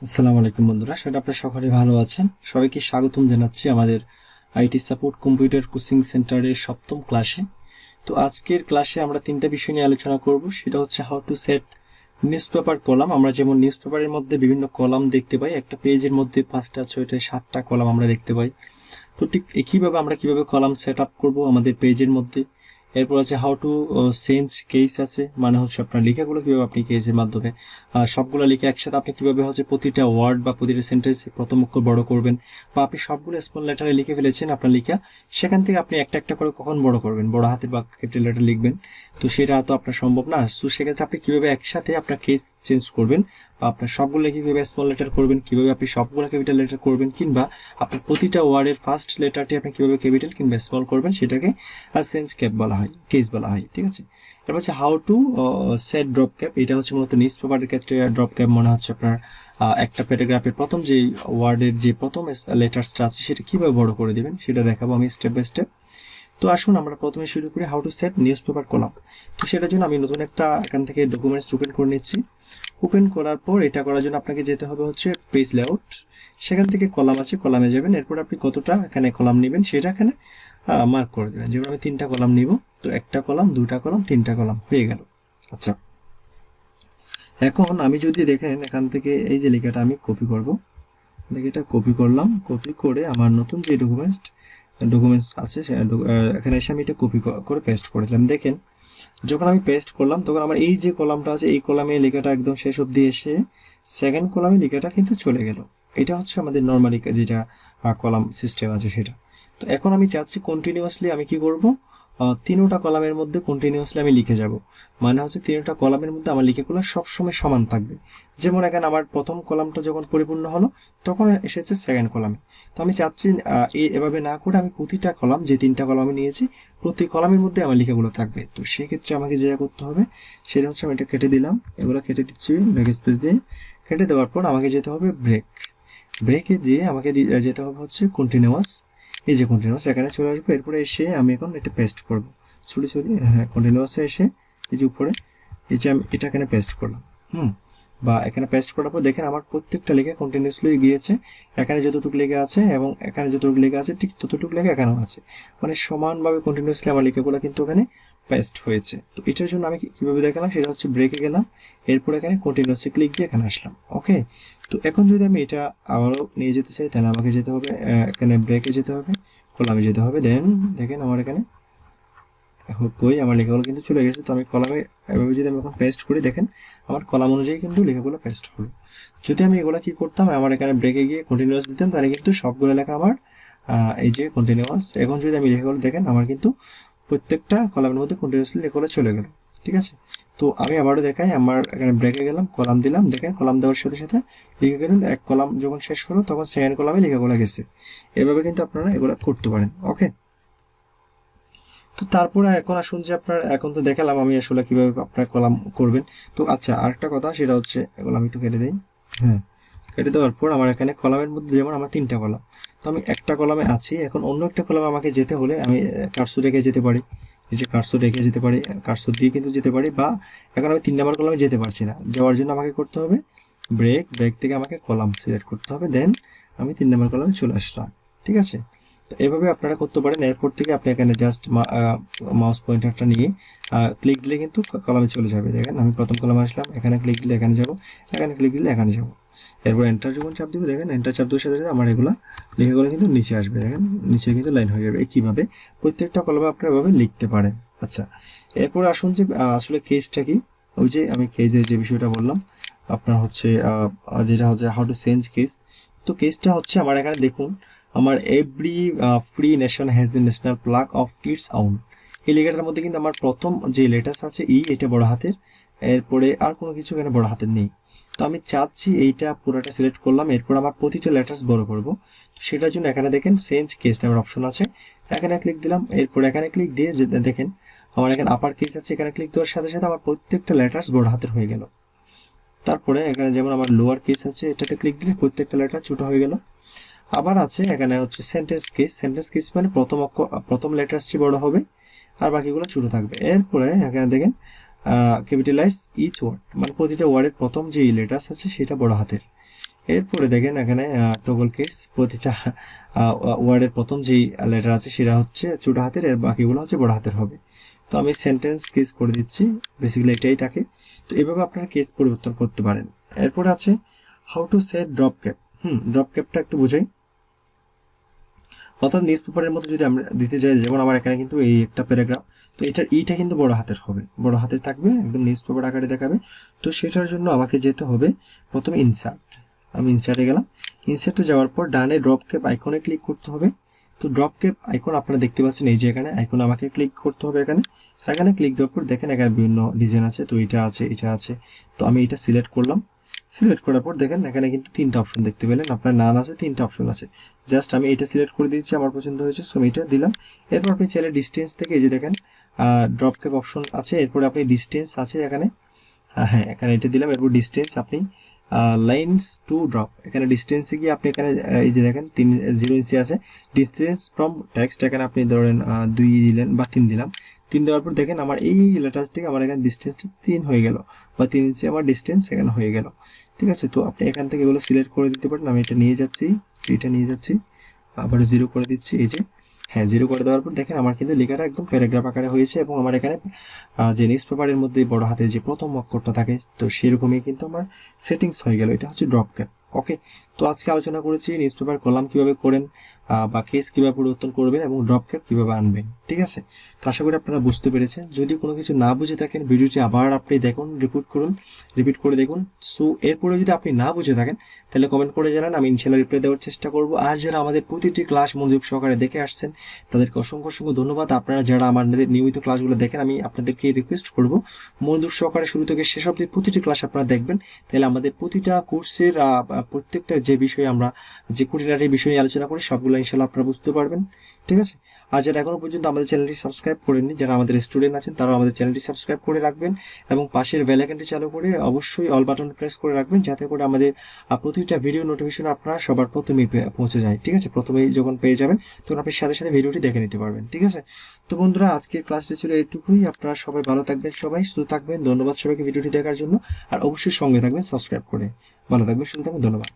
আসসালামু আলাইকুম বন্ধুরা, সেটা আপনারা সকলে ভালো আছেন। সবাইকে স্বাগতম জানাচ্ছি আমাদের আইটি সাপোর্ট কম্পিউটার কোচিং সেন্টারের 7ম ক্লাসে। তো আজকের ক্লাসে আমরা 3টা বিষয় নিয়ে আলোচনা করব। সেটা হচ্ছে how to set newspaper column. আমরা যেমন নিউজপেপারের মধ্যে বিভিন্ন কলাম দেখতে পাই, একটা পেজের মধ্যে 5টা 6টা 7টা কলাম আমরা দেখতে পাই। তো ঠিক একইভাবে আমরা কিভাবে কলাম সেট আপ করবো আমাদের পেজের মধ্যে। এরপর আছে হাউ টু চেঞ্জ কেস আছে, মানে হচ্ছে আপনার লেখাগুলো কিভাবে আপনি কেসের মাধ্যমে সবগুলো লিখে একসাথে আপনি কিভাবে হচ্ছে প্রতিটা ওয়ার্ড বা প্রতিটা সেন্টেন্সে প্রথম অক্ষর বড় করবেন, বা আপনি সবগুলো স্মল লেটারে লিখে ফেলেছেন আপনার লেখা, সেখান থেকে আপনি একটা একটা করে কখন বড় করবেন, বড় হাতের বা ক্যাপিটাল লেটার লিখবেন। তো সেটা তো আপনার সম্ভব না। তো সেক্ষেত্রে আপনি কিভাবে একসাথে আপনার কেস চেঞ্জ করবেন, বা আপনার সবগুলো লিখে কিভাবে স্মল লেটার করবেন, কিভাবে আপনি সবগুলো ক্যাপিটাল লেটার করবেন, কিংবা আপনার প্রতিটা ওয়ার্ডের ফার্স্ট লেটারটি আপনি কিভাবে ক্যাপিটাল কিংবা স্মল করবেন, সেটাকে চেঞ্জ ক্যাপ বলা হয়, কেস বলা হয়। ঠিক আছে। এরপর হচ্ছে how to set drop cap. এটা হচ্ছে মূলত নিউজ পেপারের ক্ষেত্রে ড্রপ ক্যাপ মনে হচ্ছে আপনার একটা প্যারাগ্রাফের প্রথম যে ওয়ার্ডের যে প্রথম লেটার্সটা আছে সেটা কিভাবে বড় করে দিবেন সেটা দেখাবো আমি স্টেপ বাই স্টেপ। তো আসুন আমরা প্রথমে শুরু করি how to set news paper column. তো সেটার জন্য আমি নতুন একটা এখান থেকে ডকুমেন্টস ওপেন করে নিচ্ছি। ওপেন করার পর এটা করার জন্য আপনাকে যেতে হবে হচ্ছে পেজ লেআউট। সেখান থেকে কলাম আছে, কলামে যাবেন। এরপর আপনি কতটা এখানে কলাম নেবেন সেটা এখানে মার্ক করে দেবেন। যেমন আমি 3টা কলাম নিব, তো একটা কলাম, 2টা কলাম, 3টা কলাম হয়ে গেল। আচ্ছা, এখন আমি যদি দেখেন এখান থেকে এই যে লেখাটা আমি কপি করব, দেখে এটা কপি করলাম। কপি করে আমার নতুন যে ডকুমেন্টস আছে এখানে এসে আমি এটা কপি করে পেস্ট করে দিলাম। দেখেন যখন আমি পেস্ট করলাম তখন আমার এই যে কলামটা আছে এই কলামে লেখাটা একদম শেষ অবধি এসে সেকেন্ড কলামে লেখাটা কিন্তু চলে গেল। এটা হচ্ছে আমাদের নর্মালি যেটা কলাম সিস্টেম আছে সেটা। তো এখন আমি চাচ্ছি কন্টিনিউয়াসলি আমি কি করব, 3টা কলামের মধ্যে কন্টিনিউয়াসলি আমি লিখে যাব। মানে হচ্ছে 3টা কলামের মধ্যে আমার লেখাগুলো সবসময় সমান থাকবে। যেমন এখানে আমার প্রথম কলামটা যখন পরিপূর্ণ হলো তখন এসেছে সেকেন্ড কলামে। তো আমি চাচ্ছি এভাবে না করে আমি প্রতিটা কলাম, যে 3টা কলাম আমি নিয়েছি, প্রতি কলামের মধ্যে আমার লেখাগুলো থাকবে। তো সেক্ষেত্রে আমাকে যেটা করতে হবে সেটা হচ্ছে আমি এটা কেটে দিলাম, এগুলো কেটে দিচ্ছি ব্যাক স্পেস দিয়ে। কেটে দেওয়ার পর আমাকে যেতে হবে ব্রেকে দিয়ে আমাকে যেতে হবে হচ্ছে কন্টিনিউয়াস। এই যে কন্টিনিউয়াস এখানে চলে আসবে। এরপরে এসে আমি এখন এটা পেস্ট করব, ছুটি হ্যাঁ কন্টিনিউয়াসে এসে এই যে উপরে এই যে আমি এটা এখানে পেস্ট করলাম। বা এখানে পেস্ট করার পর দেখেন আমার প্রত্যেকটা লেখা কন্টিনিউয়াসলি গিয়েছে। এখানে যতটুকু লেখা আছে এবং এখানে যতটুকু লেখা আছে ঠিক ততটুকু লেখা এখানেও আছে, মানে সমানভাবে কন্টিনিউয়াসলি আমার লেখাগুলো কিন্তু ওখানে পেস্ট হয়েছে। তো এটার জন্য আমি কিভাবে দেখালাম সেটা হচ্ছে ব্রেকে গেলাম, এরপর এখানে কন্টিনিউয়াসলি ক্লিক দিয়ে এখানে আসলাম। ওকে। তো এখন যদি আমি এটা আবারও নিয়ে যেতে চাই তাহলে আমাকে যেতে হবে এখানে ব্রেকে যেতে হবে, কলামে যেতে হবে। দেন দেখেন আমার এখানে বই আমার লেখাগুলো কিন্তু চলে গেছে। তো আমি কলামে এভাবে যদি আমি এখন পেস্ট করি দেখেন আমার কলাম অনুযায়ী কিন্তু লেখাগুলো পেস্ট হলো। যদি আমি এগুলো কি করতাম, আমার এখানে ব্রেকে গিয়ে কন্টিনিউয়াস দিতাম, তাহলে কিন্তু সবগুলো লেখা আমার এই যে কন্টিনিউয়াস। এখন যদি আমি লেখাগুলো দেখেন আমার কিন্তু প্রত্যেকটা কলামের মধ্যে কন্টিনিউয়াসলি লেখাগুলো চলে গেল। ঠিক আছে। তো আমি আবারও দেখাই, আমার এখানে ব্রেকে গেলাম, কলাম দিলাম, দেখেন কলাম দেওয়ার সাথে সাথে লিখে গেলেন এক কলাম যখন শেষ হলো তখন সেকেন্ড কলামে লেখাগুলো গেছে। এভাবে কিন্তু আপনারা এগুলো করতে পারেন। ওকে। তো তারপরে এখন আসুন যে আপনার এখন তো দেখালাম আমি আসলে কিভাবে আপনার কলাম করবেন। তো আচ্ছা, আরেকটা কথা সেটা হচ্ছে এগুলো আমি একটু কেটে দিই। হ্যাঁ, কেটে দেওয়ার পর আমার এখানে কলামের মধ্যে যেমন আমার 3টা কলাম, তো আমি একটা কলামে আছি, এখন অন্য একটা কলামে আমাকে যেতে হলে আমি কার্সর রেখে যেতে পারি। এই যে কার্সর রেখে যেতে পারি, কার্সর দিয়ে কিন্তু যেতে পারি। বা এখন আমি 3 নম্বর কলামে যেতে পারছি না, যাওয়ার জন্য আমাকে করতে হবে ব্রেক থেকে আমাকে কলাম সিলেক্ট করতে হবে। দেন আমি 3 নম্বর কলামে চলে আসলাম। ঠিক আছে। তো এভাবে আপনারা করতে পারেন। এরপর থেকে আপনি এখানে জাস্ট মাউস পয়েন্টারটা নিয়ে ক্লিক দিলে কিন্তু কলামে চলে যাবে। দেখেন আমি প্রথম কলামে আসলাম, এখানে ক্লিক দিলে এখানে যাব, এখানে ক্লিক দিলে এখানে যাব। এরপর এন্টার যখন চাপ দিব দেখেন এন্টার চাপ দেওয়ার সাথে সাথে আমার এগুলো লেখাগুলো কিন্তু নিচে আসবে। দেখেন নিচে কিন্তু লাইন হয়ে যাবে। কিভাবে প্রত্যেকটা কলামে আপনারা এভাবে লিখতে পারেন। আচ্ছা, এরপর আসুন যে আসলে কেসটা কি। ওই যে আমি কেসের যে বিষয়টা বললাম আপনার হচ্ছে যেটা হচ্ছে হাউ টু চেঞ্জ কেস। তো কেসটা হচ্ছে আমার এখানে দেখুন, আমার every free nation has a national flag of its own. এই লেখাটার মধ্যে কিন্তু আমার প্রথম যে লেটার্স আছে এটা বড় হাতের, এরপরে আর কোনো কিছু এখানে বড় হাতের নেই। তো আমি চাচ্ছি এইটা পুরোটা সিলেক্ট করলাম, এরপর আমার প্রতিটা লেটার্স বড় করব। তো সেটার জন্য এখানে দেখেন চেঞ্জ কেস নামের অপশন আছে, এখানে ক্লিক দিলাম। এরপর এখানে ক্লিক দিয়ে দেখেন আমার এখানে আপার কেস আছে, এখানে ক্লিক দেওয়ার সাথে সাথে আমার প্রত্যেকটা লেটার্স বড় হাতের হয়ে গেল। তারপরে এখানে যেমন আমার লোয়ার কেস আছে, এটাতে ক্লিক দিলে প্রত্যেকটা লেটার ছোট হয়ে গেল। আবার আছে এখানে হচ্ছে সেন্টেন্স কেস মানে প্রথম লেটার্সটি বড় হবে আর বাকিগুলো ছোট থাকবে। এরপরে এখানে দেখেন ক্যাপিটালাইজ ইচ ওয়ার্ড, মানে প্রতিটা ওয়ার্ডের প্রথম যে লেটার্স আছে সেটা বড় হাতের। এরপরে দেখেন এখানে টগল কেস, প্রতিটা ওয়ার্ডের প্রথম যেই লেটার আছে সেটা হচ্ছে ছোট হাতের, এর বাকিগুলো হচ্ছে বড় হাতের হবে। তো আমি সেন্টেন্স কেস করে দিচ্ছি, বেসিক্যালি এটাই থাকে। তো এভাবে আপনারা কেস পরিবর্তন করতে পারেন। এরপরে আছে how to set drop cap. Drop ক্যাপটা একটু বোঝাই। অর্থাৎ নিউজ পেপারের মধ্যে যদি আমরা দিতে যাই, যেমন আমার এখানে কিন্তু এই একটা প্যারাগ্রাফ, তো এটার ইটা কিন্তু বড় হাতের হবে, বড় হাতে থাকবে, একদম নিউজ পেপার আকারে দেখাবে। তো সেটার জন্য আমাকে যেতে হবে প্রথমে ইনসার্ট। আমি ইনসার্টে গেলাম। ইনসার্টে যাওয়ার পর ডানে ড্রপ ক্যাপ আইকনে ক্লিক করতে হবে। তো ড্রপ ক্যাপ আইকন আপনারা দেখতে পাচ্ছেন, এই যে এখানে আইকন আমাকে ক্লিক করতে হবে। এখানে ক্লিক দেওয়ার পর দেখেন এখানে বিভিন্ন ডিজাইন আছে, তো এটা আছে, এটা আছে। তো আমি এটা সিলেক্ট করলাম। সিলেক্ট করার পর দেখেন এখানে কিন্তু 3টা অপশন দেখতে পেলেন, আপনার নান আছে, 3টা অপশন আছে। জাস্ট আমি এটা সিলেক্ট করে দিয়েছি, আমার পছন্দ হয়েছে, সো আমি এটা দিলাম। এরপর আপনি চাইলে ডিস্টেন্স থেকে, এই যে দেখেন ড্রপ ক্যাপ অপশন আছে, এরপরে আপনি ডিস্টেন্স আছে এখানে, হ্যাঁ এখানে এটা দিলাম। এরপর ডিস্টেন্স আপনি লাইনস টু ড্রপ, এখানে ডিস্টেন্সে গিয়ে আপনি এখানে এই যে দেখেন 0 ইঞ্চি আছে। ডিস্টেন্স ফ্রম টেক্সট, এখানে আপনি ধরেন 2 দিলেন বা 3 দিলাম। 3 দেওয়ার পর দেখেন আমার এই লেটার থেকে আমার এখানে ডিস্টেন্সটা 3 হয়ে গেল, বা 3 ইঞ্চি আমার ডিস্টেন্স এখানে হয়ে গেল। ঠিক আছে, তো আপনি এখান থেকে এগুলো সিলেক্ট করে দিতে পারেন। আমি এটা নিয়ে যাচ্ছি, এটা নিয়ে যাচ্ছি, আবার 0 করে দিচ্ছি, এই যে হ্যাঁ 0 করে দেওয়ার পর দেখেন আমার কিন্তু লেখাটা একদম প্যারাগ্রাফ আকারে হয়েছে, এবং আমার এখানে যে নিউজ পেপারের মধ্যে বড় হাতে যে প্রথম অক্ষরটা থাকে, তো সেরকমই কিন্তু আমার সেটিংস হয়ে গেল। এটা হচ্ছে ড্রপ ক্যাপ। ওকে, তো আজকে আলোচনা করেছি নিউজ পেপার কলাম কিভাবে করেন, বা কেস কিভাবে পরিবর্তন করবেন, এবং ড্রপ ক্যাপ কিভাবে আনবেন। ঠিক আছে, তো আশা করি আপনারা বুঝতে পেরেছেন। যদি কোনো কিছু না বুঝে থাকেন, ভিডিওটি আবার আপনি দেখুন, রিপিট করে দেখুন। সো এরপরে যদি আপনি না বুঝে থাকেন, তাহলে কমেন্ট করে জানান, আমি ইনশাআল্লাহ রিপ্লাই দেওয়ার চেষ্টা করব। আর যারা আমাদের প্রতিটি ক্লাস মনোযোগ সহকারে দেখে আসছেন, তাদেরকে অসংখ্য অসংখ্য ধন্যবাদ। আপনারা যারা আমাদের নিয়মিত ক্লাসগুলো দেখেন, আমি আপনাদেরকে রিকোয়েস্ট করব মনোযোগ সহকারে শুরু থেকে শেষ অবধি প্রতিটি ক্লাস আপনারা দেখবেন। তাহলে আমাদের প্রতিটা কোর্সের প্রত্যেকটা যে বিষয়ে আমরা যে খুঁটিনাটি বিষয় নিয়ে আলোচনা করি, সবগুলো ইনশাআল্লাহ আপনারা বুঝতে পারবেন। ঠিক আছে, আর যারা এখনো পর্যন্ত আমাদের চ্যানেলটি সাবস্ক্রাইব করেননি, যারা আমাদের স্টুডেন্ট আছেন, তারা আমাদের চ্যানেলটি সাবস্ক্রাইব করে রাখবেন, এবং পাশের বেল আইকনটি চালু করে অবশ্যই অল বাটন প্রেস করে রাখবেন, যাতে করে আমাদের প্রতিটা ভিডিও নোটিফিকেশন আপনারা সবার প্রথমেই পৌঁছে যায়। ঠিক আছে, প্রথমেই যখন পেয়ে যাবেন, তখন আপনি সাথে সাথে ভিডিওটি দেখে নিতে পারবেন। ঠিক আছে, তো বন্ধুরা আজকের ক্লাসটি ছিল এইটুকুই। আপনারা সবাই ভালো থাকবেন, সবাই সুস্থ থাকবেন। ধন্যবাদ সবাইকে ভিডিওটি দেখার জন্য, আর অবশ্যই সঙ্গে থাকবেন সাবস্ক্রাইব করে। ভালো থাকবেন, সুস্থ থাকবেন, ধন্যবাদ।